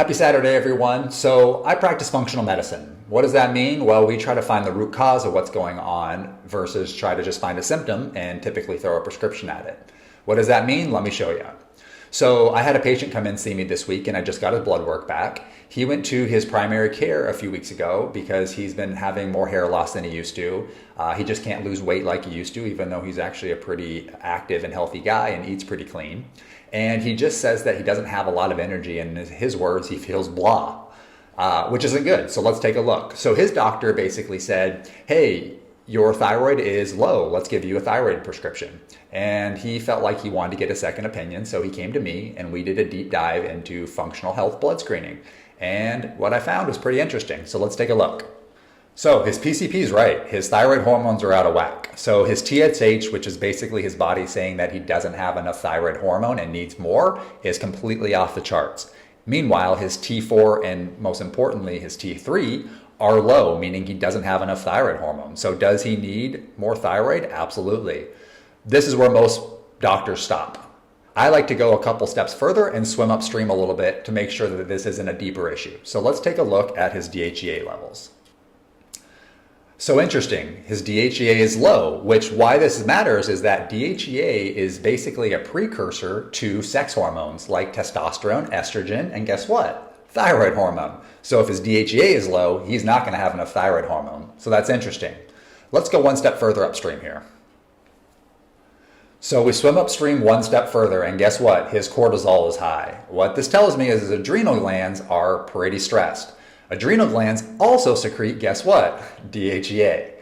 Happy Saturday, everyone. So I practice functional medicine. What does that mean? Well, we try to find the root cause of what's going on versus try to just find a symptom and typically throw a prescription at it. What does that mean? Let me show you. So I had a patient come in see me this week and I just got his blood work back. He went to his primary care a few weeks ago because he's been having more hair loss than he used to. He just can't lose weight like he used to, even though he's actually a pretty active and healthy guy and eats pretty clean. And he just says that he doesn't have a lot of energy. And in his words, he feels blah, which isn't good. So let's take a look. So his doctor basically said, hey, your thyroid is low. Let's give you a thyroid prescription. And he felt like he wanted to get a second opinion. So he came to me and we did a deep dive into functional health blood screening. And what I found was pretty interesting. So let's take a look. So his PCP is right. His thyroid hormones are out of whack. So his TSH, which is basically his body saying that he doesn't have enough thyroid hormone and needs more, is completely off the charts. Meanwhile, his T4 and most importantly, his T3 are low, meaning he doesn't have enough thyroid hormone. So does he need more thyroid? Absolutely. This is where most doctors stop. I like to go a couple steps further and swim upstream a little bit to make sure that this isn't a deeper issue. So let's take a look at his DHEA levels. So interesting, his DHEA is low, which why this matters is that DHEA is basically a precursor to sex hormones like testosterone, estrogen, and guess what? Thyroid hormone. So if his DHEA is low, he's not going to have enough thyroid hormone. So that's interesting. Let's go one step further upstream here. So we swim upstream one step further and guess what? His cortisol is high. What this tells me is his adrenal glands are pretty stressed. Adrenal glands also secrete, guess what? DHEA.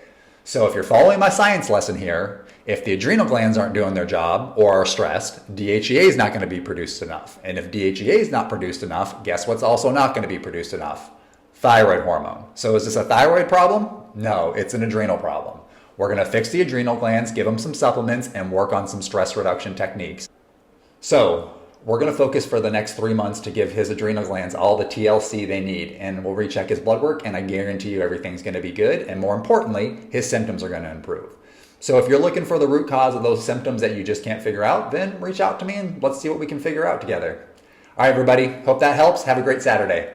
So if you're following my science lesson here, if the adrenal glands aren't doing their job or are stressed, DHEA is not going to be produced enough. And if DHEA is not produced enough, guess what's also not going to be produced enough? Thyroid hormone. So is this a thyroid problem? No, it's an adrenal problem. We're going to fix the adrenal glands, give them some supplements, and work on some stress reduction techniques. So we're going to focus for the next 3 months to give his adrenal glands all the TLC they need, and we'll recheck his blood work, and I guarantee you everything's going to be good, and more importantly, his symptoms are going to improve. So if you're looking for the root cause of those symptoms that you just can't figure out, then reach out to me and let's see what we can figure out together. All right, everybody, hope that helps. Have a great Saturday.